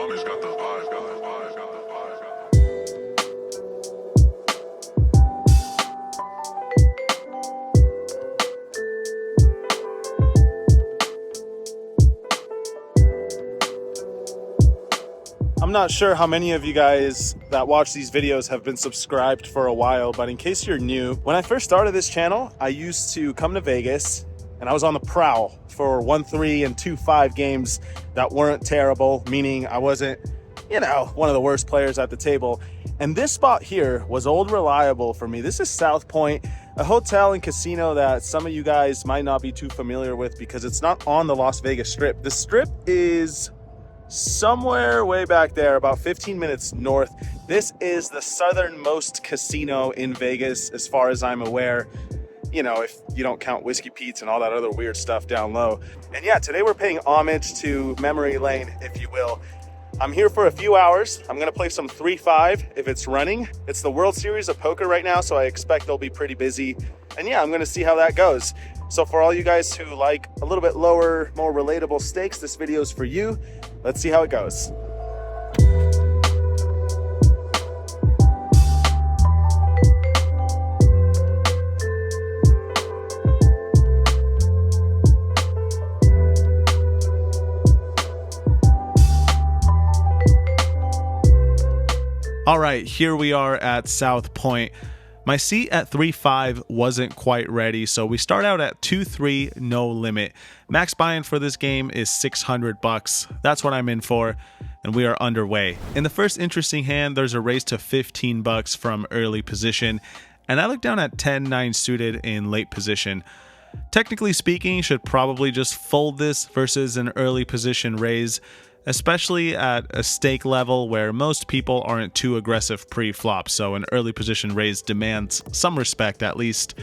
Mariano's got the vibe, got the vibe, got the vibe, got the I'm not sure how many of you guys that watch these videos have been subscribed for a while, but in case you're new, when I first started this channel, I used to come to Vegas and I was on the prowl for 1-3 and 2-5 games that weren't terrible, meaning I wasn't, one of the worst players at the table. And this spot here was old reliable for me. This is South Point, a hotel and casino that some of you guys might not be too familiar with because it's not on the Las Vegas Strip. The Strip is somewhere way back there, about 15 minutes north. This is the southernmost casino in Vegas, as far as I'm aware. If you don't count Whiskey Pete's and all that other weird stuff down low. And yeah, today we're paying homage to memory lane, if you will. I'm here for a few hours. I'm gonna play some 3-5 if it's running. It's the World Series of Poker right now, so I expect they'll be pretty busy. And yeah, I'm gonna see how that goes. So for all you guys who like a little bit lower, more relatable stakes, this video is for you. Let's see how it goes. All right, here we are at South Point. My seat at 3-5 wasn't quite ready, so we start out at 2-3, no limit. Max buy-in for this game is $600. That's what I'm in for, and we are underway. In the first interesting hand, there's a raise to $15 from early position, and I look down at 10-9 suited in late position. Technically speaking, should probably just fold this versus an early position raise, especially at a stake level where most people aren't too aggressive pre-flop, so an early position raise demands some respect at least.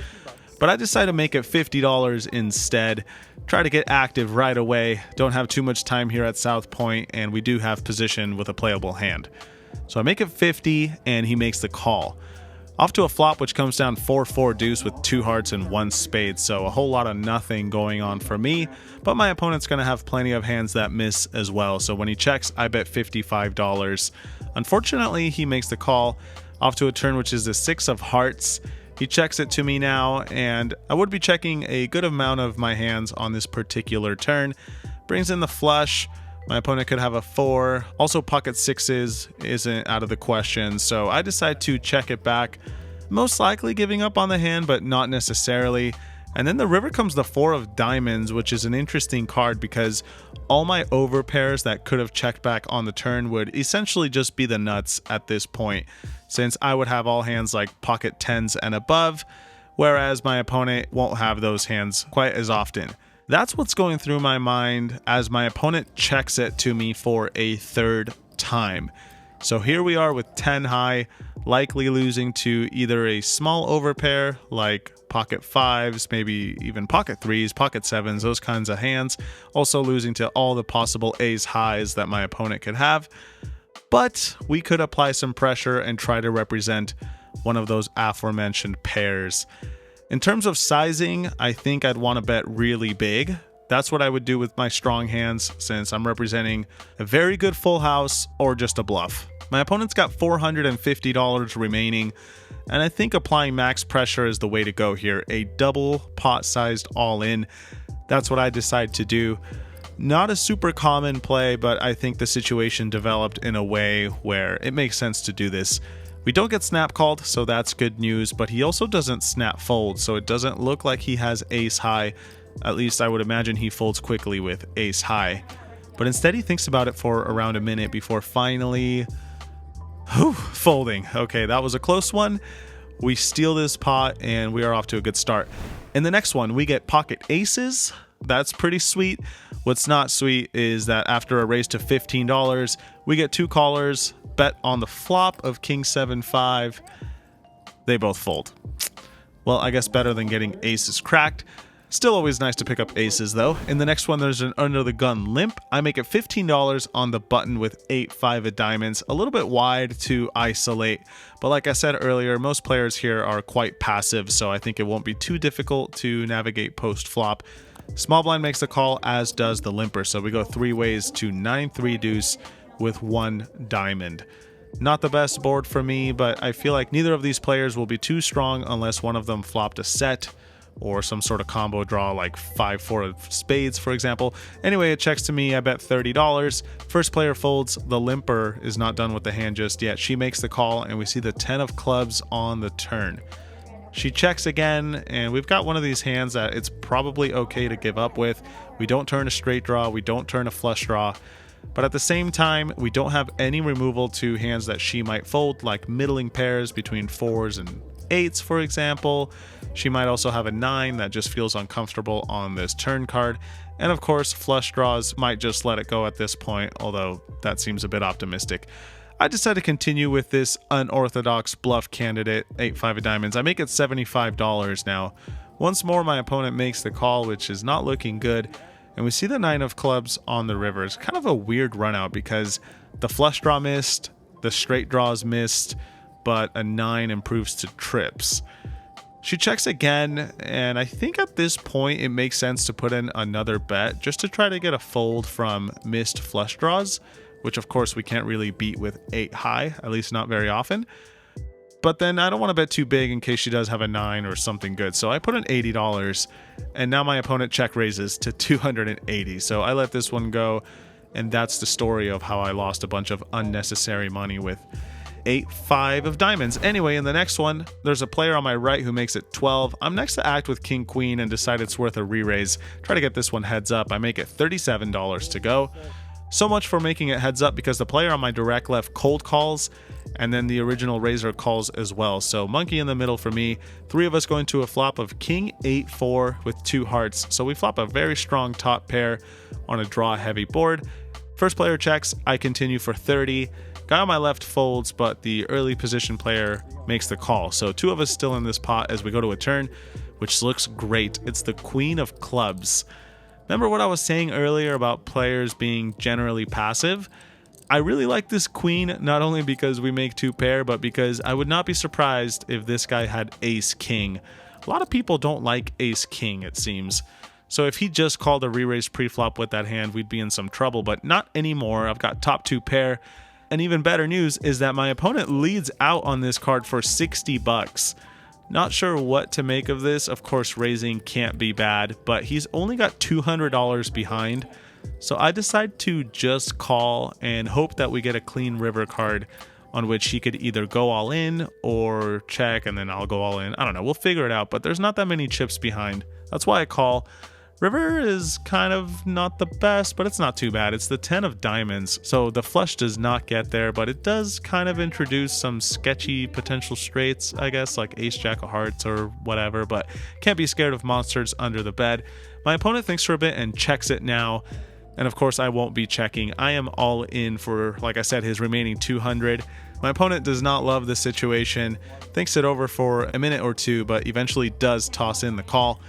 But I decided to make it $50 instead, try to get active right away, don't have too much time here at South Point, and we do have position with a playable hand. So I make it 50 and he makes the call. Off to a flop which comes down 4-4 deuce with 2 hearts and 1 spade, so a whole lot of nothing going on for me, but my opponent's going to have plenty of hands that miss as well, so when he checks, I bet $55. Unfortunately, he makes the call off to a turn which is the 6 of hearts. He checks it to me now, and I would be checking a good amount of my hands on this particular turn. Brings in the flush. My opponent could have a 4. Also, pocket 6s isn't out of the question, so I decide to check it back. Most likely giving up on the hand, but not necessarily. And then the river comes the 4 of diamonds, which is an interesting card because all my overpairs that could have checked back on the turn would essentially just be the nuts at this point, since I would have all hands like pocket 10s and above, whereas my opponent won't have those hands quite as often. That's what's going through my mind as my opponent checks it to me for a third time. So here we are with 10 high, likely losing to either a small overpair like pocket 5s, maybe even pocket 3s, pocket 7s, those kinds of hands. Also losing to all the possible ace highs that my opponent could have. But we could apply some pressure and try to represent one of those aforementioned pairs. In terms of sizing, I think I'd want to bet really big. That's what I would do with my strong hands since I'm representing a very good full house or just a bluff. My opponent's got $450 remaining, and I think applying max pressure is the way to go here. A double pot-sized all-in. That's what I decide to do. Not a super common play, but I think the situation developed in a way where it makes sense to do this. We don't get snap called, so that's good news, but he also doesn't snap fold, so it doesn't look like he has ace high. At least I would imagine he folds quickly with ace high. But instead he thinks about it for around a minute before finally folding. Okay, that was a close one. We steal this pot and we are off to a good start. In the next one, we get pocket aces. That's pretty sweet. What's not sweet is that after a raise to $15, we get 2 callers, bet on the flop of king 7-5. They both fold. Well, I guess better than getting aces cracked. Still always nice to pick up aces though. In the next one, there's an under the gun limp. I make it $15 on the button with 8-5 of diamonds. A little bit wide to isolate, but like I said earlier, most players here are quite passive, so I think it won't be too difficult to navigate post flop. Small blind makes the call, as does the limper, so we go 3 ways to 9-3 deuce with 1 diamond. Not the best board for me, but I feel like neither of these players will be too strong unless one of them flopped a set or some sort of combo draw like 5-4 of spades, for example. Anyway, it checks to me. I bet $30. First player folds. The limper is not done with the hand just yet. She makes the call, and we see the 10 of clubs on the turn. She checks again, and we've got one of these hands that it's probably okay to give up with. We don't turn a straight draw. We don't turn a flush draw. But at the same time, we don't have any removal to hands that she might fold, like middling pairs between 4s and 8s, for example. She might also have a 9 that just feels uncomfortable on this turn card. And of course, flush draws might just let it go at this point, although that seems a bit optimistic. I decided to continue with this unorthodox bluff candidate, 8-5 of diamonds. I make it $75 now. Once more, my opponent makes the call, which is not looking good. And we see the 9 of clubs on the river. It's kind of a weird run out because the flush draw missed, the straight draws missed, but a 9 improves to trips. She checks again, and I think at this point it makes sense to put in another bet just to try to get a fold from missed flush draws, which of course we can't really beat with 8 high, at least not very often. But then I don't want to bet too big in case she does have a 9 or something good. So I put in $80, and now my opponent check raises to 280. So I let this one go, and that's the story of how I lost a bunch of unnecessary money with 8-5 of diamonds. Anyway, in the next one, there's a player on my right who makes it 12. I'm next to act with king queen and decide it's worth a re-raise. Try to get this one heads up. I make it $37 to go. So much for making it heads up because the player on my direct left cold calls, and then the original raiser calls as well. So monkey in the middle for me. 3 of us going to a flop of king 8-4 with 2 hearts. So we flop a very strong top pair on a draw heavy board. First player checks. I continue for 30. Guy on my left folds, but the early position player makes the call. So 2 of us still in this pot as we go to a turn, which looks great. It's the queen of clubs. Remember what I was saying earlier about players being generally passive? I really like this queen, not only because we make 2 pair, but because I would not be surprised if this guy had ace king. A lot of people don't like ace king, it seems. So if he just called a re-raise pre-flop with that hand, we'd be in some trouble, but not anymore. I've got top 2 pair. And even better news is that my opponent leads out on this card for 60 bucks. Not sure what to make of this. Of course, raising can't be bad, but he's only got $200 behind. So I decide to just call and hope that we get a clean river card on which he could either go all in or check and then I'll go all in. I don't know. We'll figure it out, but there's not that many chips behind. That's why I call. River is kind of not the best, but it's not too bad. It's the 10 of diamonds, so the flush does not get there, but it does kind of introduce some sketchy potential straights, I guess, like ace jack of hearts or whatever, but can't be scared of monsters under the bed. My opponent thinks for a bit and checks it now, and of course I won't be checking. I am all in for, like I said, his remaining 200. My opponent does not love the situation, thinks it over for a minute or two, but eventually does toss in the call.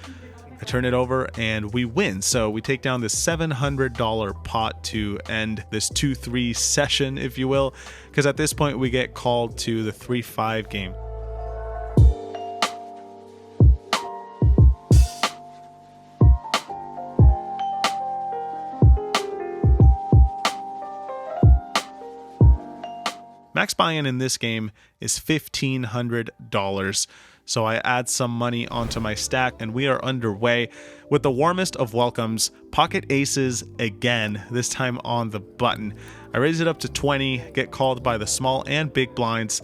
I turn it over and we win. So we take down this $700 pot to end this 2-3 session, if you will, because at this point we get called to the 3-5 game. Max buy-in in this game is $1,500. So I add some money onto my stack and we are underway with the warmest of welcomes. Pocket aces again, this time on the button. I raise it up to 20, get called by the small and big blinds,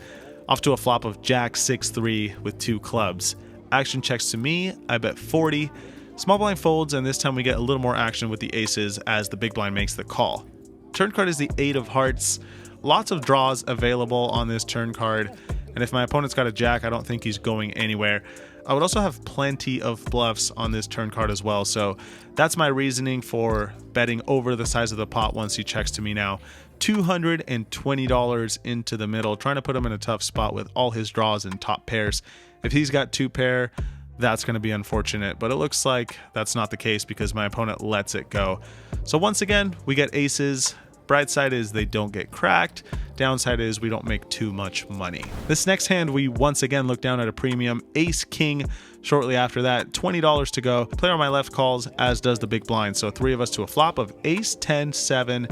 off to a flop of jack 6-3 with 2 clubs. Action checks to me, I bet 40. Small blind folds, and this time we get a little more action with the aces as the big blind makes the call. Turn card is the 8 of hearts. Lots of draws available on this turn card. And if my opponent's got a jack, I don't think he's going anywhere. I would also have plenty of bluffs on this turn card as well. So that's my reasoning for betting over the size of the pot once he checks to me now. $220 into the middle, trying to put him in a tough spot with all his draws and top pairs. If he's got 2 pair, that's going to be unfortunate. But it looks like that's not the case because my opponent lets it go. So once again, we get aces. Bright side is they don't get cracked. Downside is we don't make too much money. This next hand, we once again look down at a premium. Ace King shortly after that, $20 to go. Player on my left calls, as does the big blind. So 3 of us to a flop of ace 10 7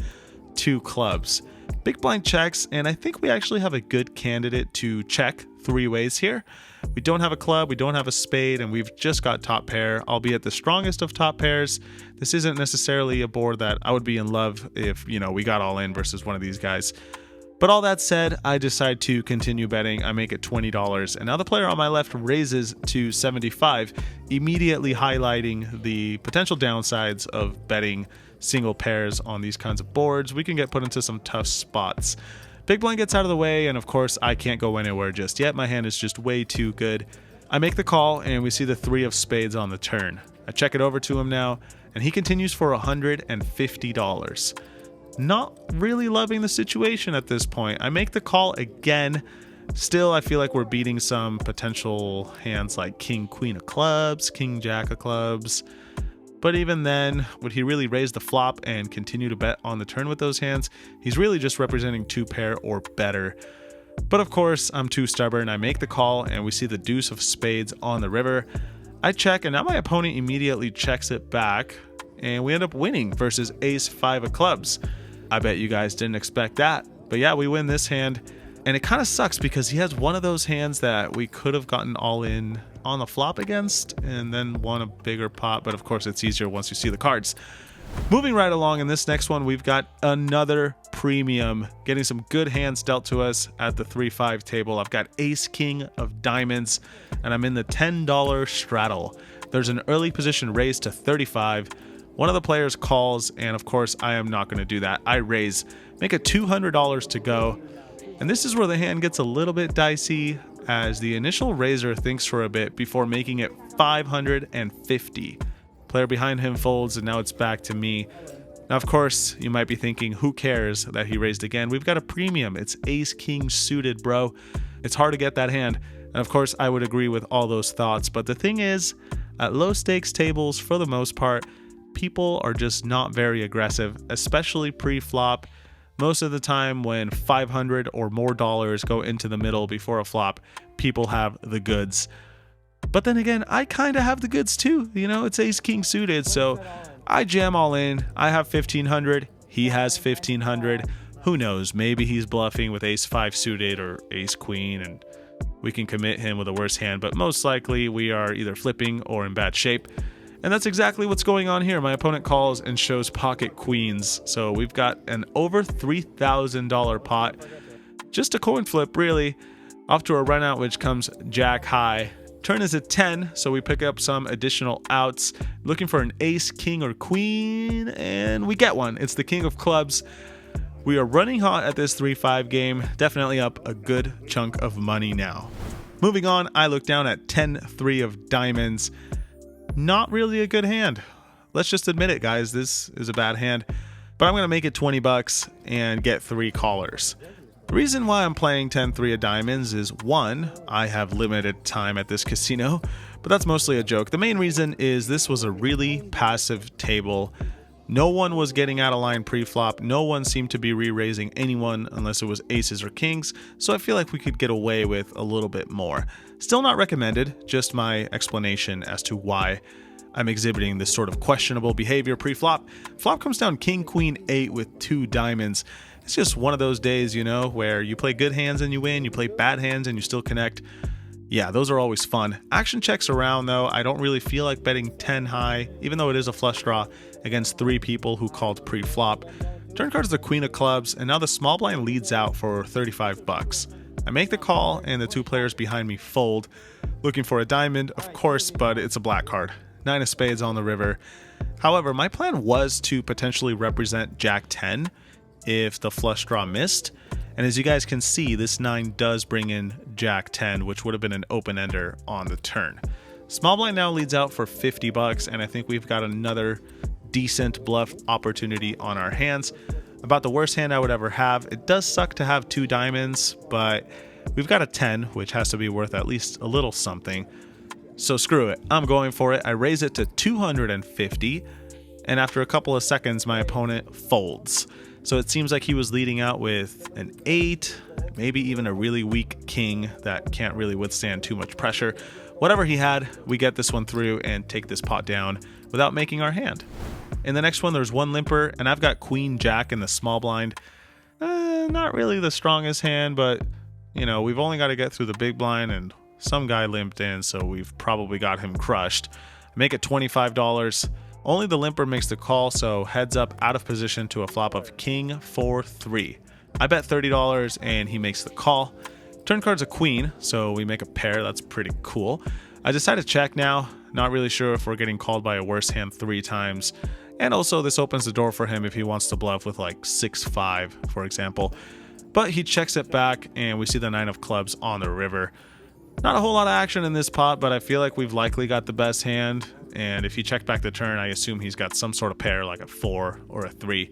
2 clubs. Big blind checks, and I think we actually have a good candidate to check three ways here. We don't have a club, we don't have a spade, and we've just got top pair, albeit the strongest of top pairs. This isn't necessarily a board that I would be in love if, we got all in versus one of these guys. But all that said, I decide to continue betting. I make it $20, and now the player on my left raises to 75, immediately highlighting the potential downsides of betting single pairs on these kinds of boards. We can get put into some tough spots. Big blind gets out of the way, and of course I can't go anywhere just yet. My hand is just way too good. I make the call, and we see the 3 of spades on the turn. I check it over to him now, and he continues for $150. Not really loving the situation at this point. I make the call again. Still, I feel like we're beating some potential hands like king, queen of clubs, king, jack of clubs. But even then, would he really raise the flop and continue to bet on the turn with those hands? He's really just representing 2 pair or better. But of course, I'm too stubborn. I make the call, and we see the deuce of spades on the river. I check, and now my opponent immediately checks it back, and we end up winning versus ace 5 of clubs. I bet you guys didn't expect that. But yeah, we win this hand. And it kind of sucks because he has one of those hands that we could have gotten all in on the flop against and then won a bigger pot. But of course, it's easier once you see the cards. Moving right along in this next one, we've got another premium, getting some good hands dealt to us at the 3-5 table. I've got ace king of diamonds, and I'm in the $10 straddle. There's an early position raised to 35. One of the players calls, and of course, I am not going to do that. I raise, make it $200 to go. And this is where the hand gets a little bit dicey, as the initial raiser thinks for a bit before making it $550. Player behind him folds, and now it's back to me. Now, of course, you might be thinking, who cares that he raised again? We've got a premium. It's ace king suited, bro. It's hard to get that hand. And of course, I would agree with all those thoughts. But the thing is, at low stakes tables, for the most part, people are just not very aggressive, especially pre-flop. Most of the time when $500 or more dollars go into the middle before a flop, people have the goods. But then again, I kind of have the goods too. It's ace king suited, so I jam all in. I have $1,500. He has $1,500. Who knows? Maybe he's bluffing with ace 5 suited or ace queen, and we can commit him with a worse hand. But most likely we are either flipping or in bad shape. And that's exactly what's going on here. My opponent calls and shows pocket queens. So we've got an over $3,000 pot. Just a coin flip, really. Off to a run out, which comes jack high. Turn is at 10, so we pick up some additional outs. Looking for an ace, king, or queen, and we get one. It's the king of clubs. We are running hot at this 3-5 game. Definitely up a good chunk of money now. Moving on, I look down at 10-3 of diamonds. Not really a good hand. Let's just admit it, guys. This is a bad hand. But I'm going to make it $20 and get 3 callers. The reason why I'm playing 10-3 of diamonds is, 1, I have limited time at this casino, but that's mostly a joke. The main reason is this was a really passive table. No one was getting out of line pre-flop. No one seemed to be re-raising anyone unless it was aces or kings, so I feel like we could get away with a little bit more. Still not recommended, just my explanation as to why I'm exhibiting this sort of questionable behavior pre-flop. Flop comes down king, queen, 8 with 2 diamonds. It's just one of those days, where you play good hands and you win, you play bad hands and you still connect. Yeah, those are always fun. Action checks around, though. I don't really feel like betting 10 high, even though it is a flush draw, against 3 people who called pre-flop. Turn card is the queen of clubs, and now the small blind leads out for $35. I make the call, and the 2 players behind me fold. Looking for a diamond, of course, but it's a black card. 9 of spades on the river. However, my plan was to potentially represent jack 10 if the flush draw missed. And as you guys can see, this 9 does bring in jack 10, which would have been an open-ender on the turn. Small blind now leads out for $50, and I think we've got another decent bluff opportunity on our hands. About the worst hand I would ever have. It does suck to have 2 diamonds, but we've got a 10, which has to be worth at least a little something. So screw it. I'm going for it. I raise it to $250, and after a couple of seconds, my opponent folds. So it seems like he was leading out with an 8, maybe even a really weak king that can't really withstand too much pressure. Whatever he had, we get this one through and take this pot down without making our hand. In the next one, there's 1 limper, and I've got queen jack in the small blind. Not really the strongest hand, but we've only got to get through the big blind, and some guy limped in, so we've probably got him crushed. Make it $25. Only the limper makes the call, so heads up out of position to a flop of king 4-3. I bet $30 and he makes the call. Turn card's a queen, so we make a pair. That's pretty cool. I decide to check now. Not really sure if we're getting called by a worse hand 3 times. And also this opens the door for him if he wants to bluff with like 6-5, for example. But he checks it back and we see the 9 of clubs on the river. Not a whole lot of action in this pot, but I feel like we've likely got the best hand. And if he checked back the turn, I assume he's got some sort of pair like a 4 or a 3.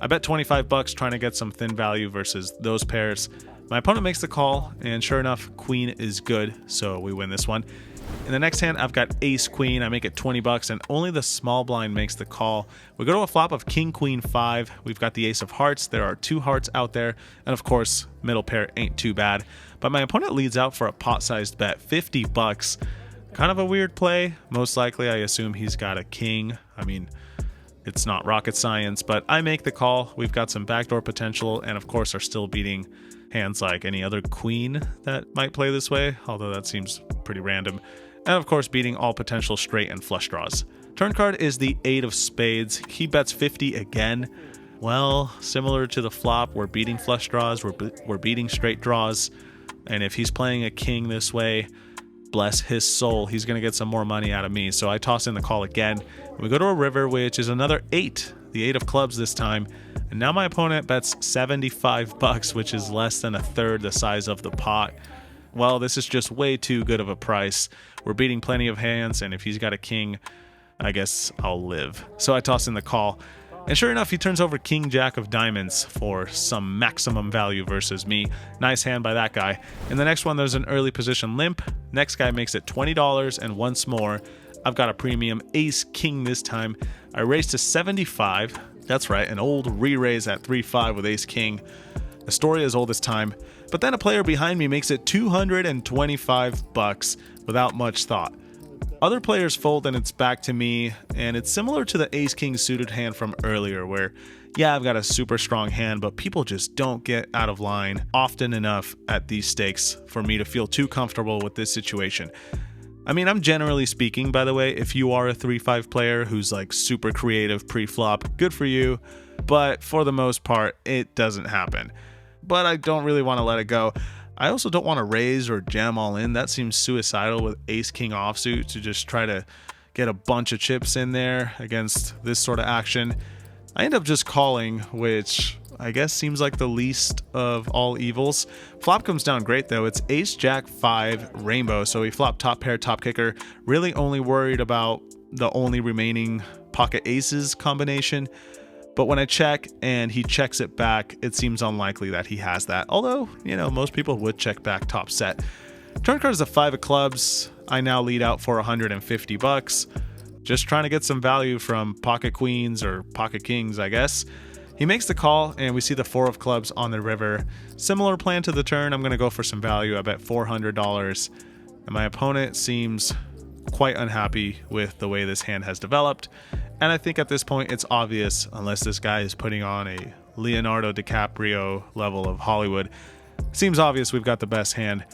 I bet $25 trying to get some thin value versus those pairs. My opponent makes the call, and sure enough, queen is good, so we win this one. In the next hand, I've got ace queen. I make it $20, and only the small blind makes the call. We go to a flop of king queen 5. We've got the ace of hearts. There are 2 hearts out there, and of course, middle pair ain't too bad. But my opponent leads out for a pot-sized bet, $50. Kind of a weird play. Most likely, I assume he's got a king. I mean, it's not rocket science, but I make the call. We've got some backdoor potential, and of course are still beating hands like any other queen that might play this way, although that seems pretty random. And of course beating all potential straight and flush draws. Turn card is the 8 of spades. He bets 50 again. Well, similar to the flop, we're beating flush draws, we're beating straight draws, and if he's playing a king this way, bless his soul, he's going to get some more money out of me. So I toss in the call again. We go to a river, which is another 8, the 8 of clubs this time. And now my opponent bets $75, which is less than a third the size of the pot. Well, this is just way too good of a price. We're beating plenty of hands, and if he's got a king, I guess I'll live. So I toss in the call. And sure enough, he turns over king jack of diamonds for some maximum value versus me. Nice hand by that guy. In the next one, there's an early position limp. Next guy makes it $20, and once more, I've got a premium ace king this time. I raise to 75. That's right, an old re-raise at 3-5 with ace king. The story is old as time. But then a player behind me makes it $225 without much thought. Other players fold and it's back to me, and it's similar to the ace-king suited hand from earlier where, yeah, I've got a super strong hand, but people just don't get out of line often enough at these stakes for me to feel too comfortable with this situation. I mean, I'm generally speaking, by the way, if you are a 3-5 player who's like super creative pre-flop, good for you, but for the most part, it doesn't happen. But I don't really want to let it go. I also don't want to raise or jam all in. That seems suicidal with ace-king offsuit to just try to get a bunch of chips in there against this sort of action. I end up just calling, which I guess seems like the least of all evils. Flop comes down great though. It's ace jack 5 rainbow, so we flop top pair top kicker. Really only worried about the only remaining pocket aces combination. But when I check and he checks it back, it seems unlikely that he has that. Although, most people would check back top set. Turn card is a 5 of clubs. I now lead out for $150. Just trying to get some value from pocket queens or pocket kings, I guess. He makes the call and we see the 4 of clubs on the river. Similar plan to the turn. I'm going to go for some value. I bet $400. And my opponent seems quite unhappy with the way this hand has developed. And I think at this point it's obvious, unless this guy is putting on a Leonardo DiCaprio level of Hollywood, seems obvious we've got the best hand.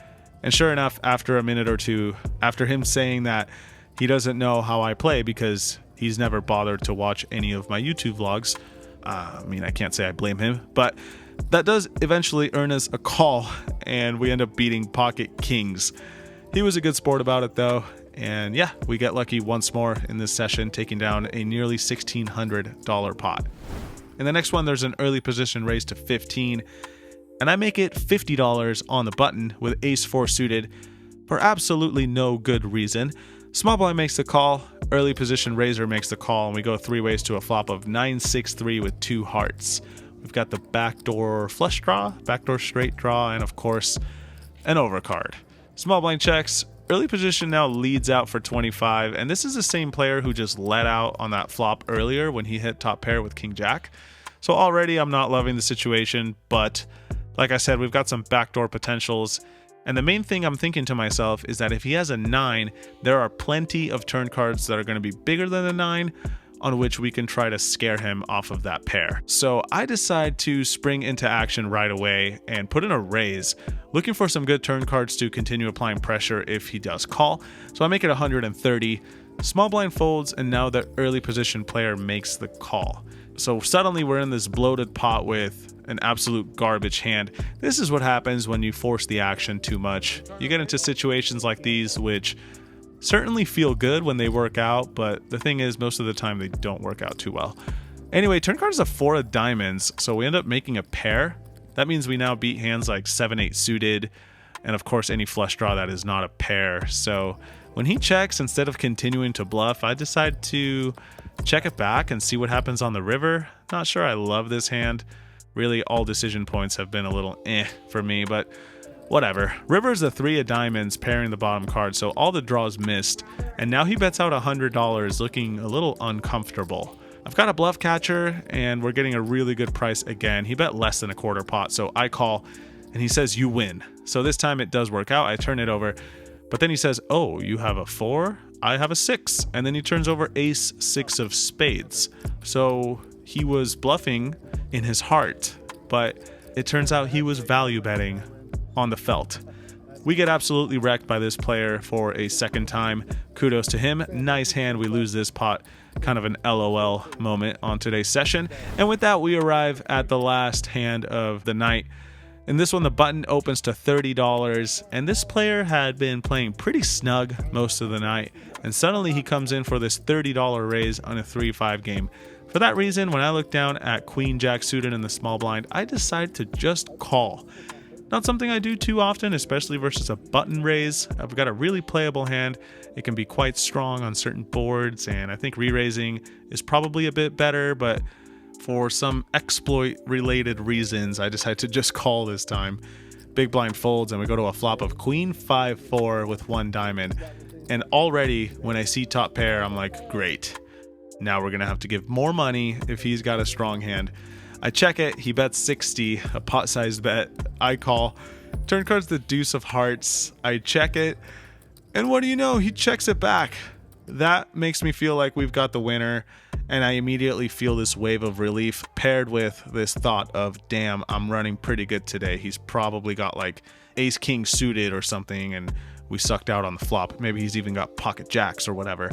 And sure enough, after a minute or two, after him saying that he doesn't know how I play because he's never bothered to watch any of my YouTube vlogs, I can't say I blame him, but that does eventually earn us a call, and we end up beating pocket kings. He was a good sport about it though. And yeah, we get lucky once more in this session, taking down a nearly $1,600 pot. In the next one, there's an early position raised to 15, and I make it $50 on the button with ace 4 suited for absolutely no good reason. Small blind makes the call, early position raiser makes the call, and we go 3 ways to a flop of 9-6-3 with 2 hearts. We've got the backdoor flush draw, backdoor straight draw, and of course, an overcard. Small blind checks. Early position now leads out for 25, and this is the same player who just let out on that flop earlier when he hit top pair with king jack. So already I'm not loving the situation, but like I said, we've got some backdoor potentials. And the main thing I'm thinking to myself is that if he has a 9, there are plenty of turn cards that are going to be bigger than a 9, on which we can try to scare him off of that pair. So I decide to spring into action right away and put in a raise, looking for some good turn cards to continue applying pressure if he does call. So I make it 130. Small blind folds, and now the early position player makes the call. So suddenly we're in this bloated pot with an absolute garbage hand. This is what happens when you force the action too much. You get into situations like these, which certainly feel good when they work out, but the thing is, most of the time they don't work out too well. Anyway, turn card is a 4 of diamonds, so we end up making a pair. That means we now beat hands like 7-8 suited, and of course any flush draw that is not a pair. So when he checks, instead of continuing to bluff, I decide to check it back and see what happens on the river. Not sure I love this hand. Really, all decision points have been a little for me, but whatever. River is a 3 of diamonds pairing the bottom card, so all the draws missed, and now he bets out $100, looking a little uncomfortable. I've got a bluff catcher, and we're getting a really good price again. He bet less than a quarter pot, so I call, and he says, "You win." So this time it does work out. I turn it over, but then he says, "Oh, you have a 4? I have a 6." And then he turns over ace 6 of spades. So he was bluffing in his heart, but it turns out he was value betting on the felt. We get absolutely wrecked by this player for a second time. Kudos to him. Nice hand. We lose this pot. Kind of an LOL moment on today's session. And with that, we arrive at the last hand of the night. In this one, the button opens to $30, and this player had been playing pretty snug most of the night, and suddenly he comes in for this $30 raise on a 3-5 game. For that reason, when I look down at Queen Jack suited in the small blind, I decide to just call. Not something I do too often, especially versus a button raise. I've got a really playable hand. It can be quite strong on certain boards, and I think re-raising is probably a bit better, but for some exploit-related reasons, I decide to just call this time. Big blind folds, and we go to a flop of Queen 5-4 with 1 diamond. And already, when I see top pair, I'm like, great. Now we're going to have to give more money if he's got a strong hand. I check it. He bets 60, a pot-sized bet. I call. Turn card's the deuce of hearts. I check it. And what do you know? He checks it back. That makes me feel like we've got the winner. And I immediately feel this wave of relief paired with this thought of, damn, I'm running pretty good today. He's probably got like ace king suited or something, and we sucked out on the flop. Maybe he's even got pocket jacks or whatever.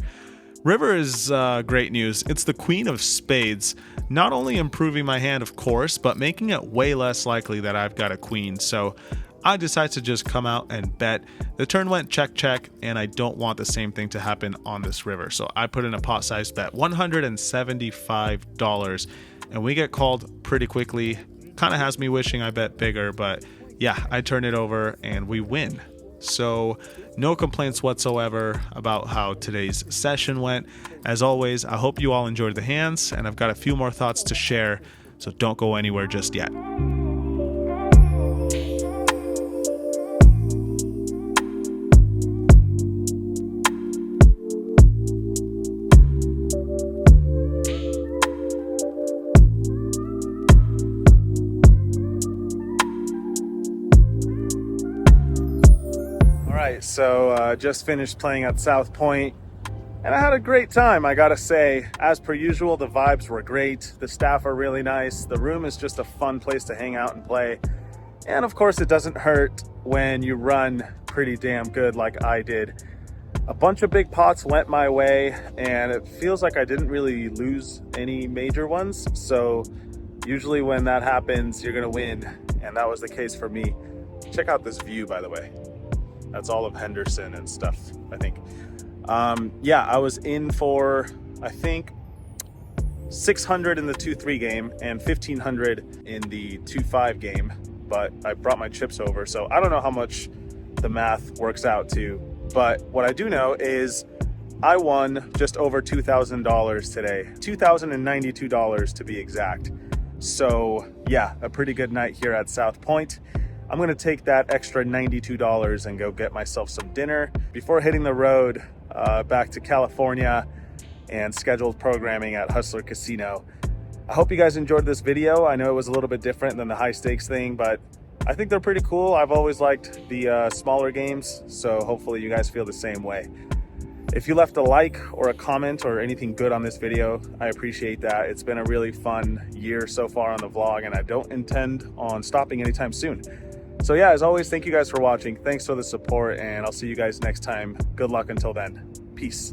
River is great news. It's the queen of spades, not only improving my hand, of course, but making it way less likely that I've got a queen. So I decide to just come out and bet. The turn went check, check, and I don't want the same thing to happen on this river. So I put in a pot-sized bet, $175, and we get called pretty quickly. Kind of has me wishing I bet bigger, but yeah, I turn it over and we win. So no complaints whatsoever about how today's session went. As always, I hope you all enjoyed the hands, and I've got a few more thoughts to share, so don't go anywhere just yet. So just finished playing at South Point, and I had a great time. I gotta say, as per usual, the vibes were great. The staff are really nice. The room is just a fun place to hang out and play. And of course, it doesn't hurt when you run pretty damn good like I did. A bunch of big pots went my way, and it feels like I didn't really lose any major ones. So usually when that happens, you're gonna win, and that was the case for me. Check out this view, by the way. That's all of Henderson and stuff, I think. Yeah, I was in for, I think, 600 in the 2-3 game and 1,500 in the 2-5 game, but I brought my chips over, so I don't know how much the math works out to. But what I do know is I won just over $2,000 today, $2,092 to be exact. So yeah, a pretty good night here at South Point. I'm gonna take that extra $92 and go get myself some dinner before hitting the road back to California and scheduled programming at Hustler Casino. I hope you guys enjoyed this video. I know it was a little bit different than the high stakes thing, but I think they're pretty cool. I've always liked the smaller games, so hopefully you guys feel the same way. If you left a like or a comment or anything good on this video, I appreciate that. It's been a really fun year so far on the vlog, and I don't intend on stopping anytime soon. So yeah, as always, thank you guys for watching. Thanks for the support, and I'll see you guys next time. Good luck until then. Peace.